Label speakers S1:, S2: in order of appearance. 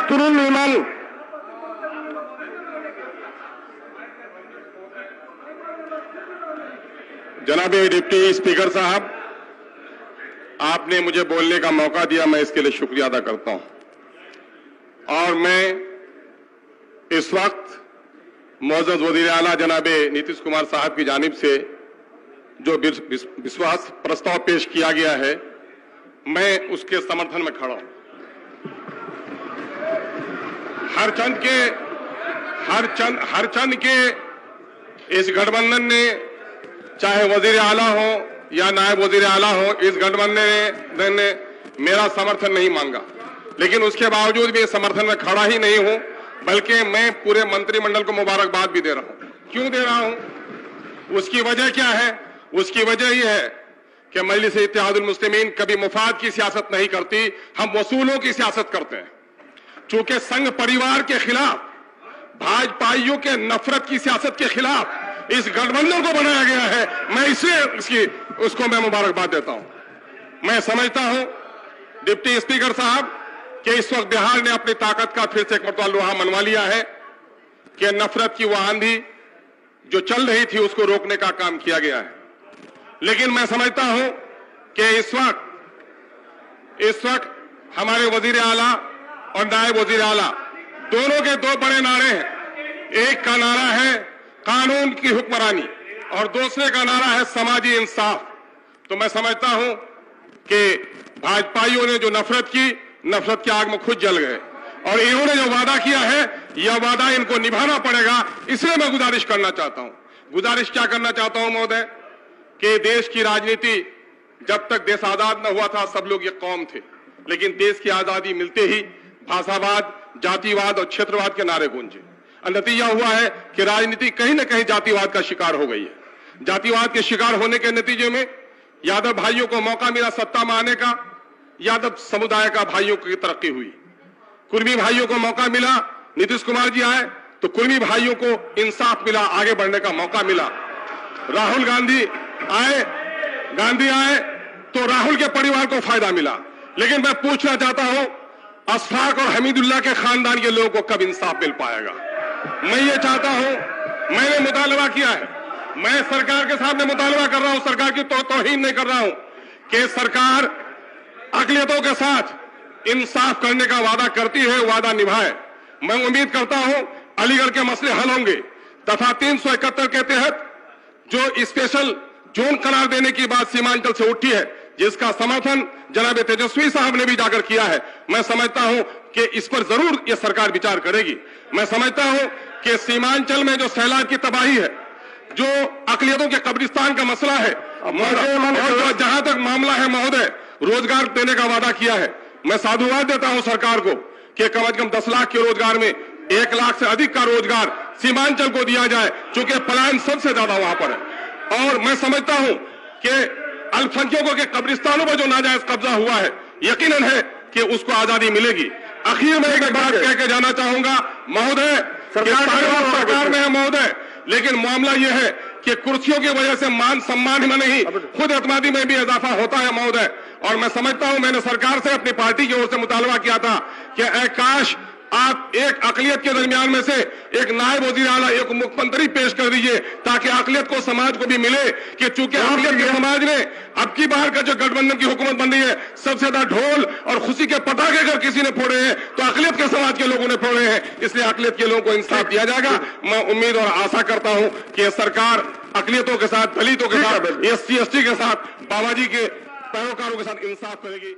S1: तुरुल email.
S2: जनाब deputy speaker साहब, आपने मुझे बोलने का मौका दिया, मैं इसके लिए शुक्रिया अदा करता हूं। और मैं इस वक्त मोअज़्ज़ज़ वज़ीर आला जनाब नीतीश कुमार साहब की जानिब से जो विश्वास प्रस्ताव पेश किया गया है, मैं उसके समर्थन में खड़ा हूं। हरचंद के इस गठबंधन ने, चाहे वजीर आला हो या नायब वजीर आला हो, इस गठबंधन ने मेरा समर्थन नहीं मांगा, लेकिन उसके बावजूद भी इस समर्थन में खड़ा ही नहीं हूं, बल्कि मैं पूरे मंत्रिमंडल को मुबारकबाद भी दे रहा हूं। क्यों दे रहा हूं? उसकी वजह क्या है? उसकी वजह यह है कि मजलिस इत्तेहादुल मुस्लिमीन कभी मुफाद की सियासत नहीं करती, हम वसूलों की सियासत करते हैं। चूंकि संघ परिवार के खिलाफ, भाजपाइयों के नफरत की सियासत के खिलाफ इस गठबंधन को बनाया गया है, मैं इसलिए उसको मैं मुबारकबाद देता हूं। मैं समझता हूं डिप्टी स्पीकर साहब कि इस वक्त बिहार ने अपनी ताकत का फिर से एक मरतबा लोहा मनवा लिया है कि नफरत की वह आंधी जो चल रही थी उसको रोकने का काम किया गया है। लेकिन मैं समझता हूं कि इस वक्त हमारे वजीर आला और नायब वजीर आला दोनों के दो बड़े नारे हैं। एक का नारा है कानून की हुक्मरानी और दूसरे का नारा है समाजी इंसाफ। तो मैं समझता हूं कि भाजपाइयों ने जो नफरत की आग में खुद जल गए, और इन्होंने जो वादा किया है, यह वादा इनको निभाना पड़ेगा। इसलिए मैं गुजारिश करना चाहता हूं। गुजारिश क्या करना चाहता हूं महोदय, कि देश की राजनीति, जब तक देश आजाद न हुआ था सब लोग ये कौम थे, लेकिन देश की आजादी मिलते ही भाषावाद, जातिवाद और क्षेत्रवाद के नारे गूंजे। नतीजा हुआ है कि राजनीति कहीं न कहीं जातिवाद का शिकार हो गई है। जातिवाद के शिकार होने के नतीजे में यादव भाइयों को मौका मिला सत्ता में आने का, यादव समुदाय का भाइयों की तरक्की हुई। कुर्मी भाइयों को मौका मिला, नीतीश कुमार जी आए तो कुर्मी भाइयों को इंसाफ मिला, आगे बढ़ने का मौका मिला। राहुल गांधी आए तो राहुल के परिवार को फायदा मिला। लेकिन मैं पूछना चाहता हूं, अशफाक और हमीदुल्लाह के खानदान के लोगों को कब इंसाफ मिल पाएगा? मैं ये चाहता हूं, मैंने मुतालबा किया है, मैं सरकार के सामने मुतालबा कर रहा हूं, सरकार की तौहीन नहीं कर रहा हूं, कि सरकार अक़लियतों के साथ इंसाफ करने का वादा करती है, वादा निभाए। मैं उम्मीद करता हूं अलीगढ़ के मसले हल होंगे तथा 371 के तहत जो स्पेशल जोन करार देने की बात सीमांचल से उठी है, जिसका समर्थन जनाब तेजस्वी साहब ने भी जाकर किया है, मैं समझता हूं कि इस पर जरूर यह सरकार विचार करेगी। मैं समझता हूं कि सीमांचल में जो सैलाब की तबाही है, जो अक़लियतों के कब्रिस्तान का मसला है, और जहां तक मामला है महोदय, रोजगार देने का वादा किया है, मैं साधुवाद देता हूं सरकार को कि कम से कम 10 लाख के रोजगार में 1 लाख से अधिक का रोजगार सीमांचल को दिया जाए, चूंकि पलायन सबसे ज्यादा वहां पर है। और मैं समझता हूं कि अल्पसंख्यकों के कब्रिस्तानों पर जो नाजायज कब्जा हुआ है, यकीनन है कि उसको आजादी मिलेगी। आखिर में एक बात कह के जाना चाहूंगा महोदय, सरकार में है महोदय, लेकिन मामला यह है कि कुर्सियों की वजह से मान सम्मान में नहीं, खुद एतमादी में भी इजाफा होता है महोदय। और मैं समझता हूं, मैंने सरकार से अपनी पार्टी की ओर से मुतालबा किया था कि काश आप एक अक़लियत के दरमियान में से एक नायब वज़ीर आला, एक मुख्यमंत्री पेश कर दीजिए, ताकि अक़लियत को, समाज को भी मिले कि चूंकि अक़लियत के समाज ने अब की बार का जो गठबंधन की हुकूमत बन रही है, सबसे ज्यादा ढोल और खुशी के पटाखे अगर किसी ने फोड़े हैं तो अक़लियत के समाज के लोगों ने फोड़े हैं। इसलिए अक़लियत के लोगों को इंसाफ दिया जाएगा। मैं उम्मीद और आशा करता हूं कि सरकार अक़लियतों के साथ, दलितों के साथ, SC ST के साथ, बाबा जी के पैरोकारों के साथ इंसाफ करेगी।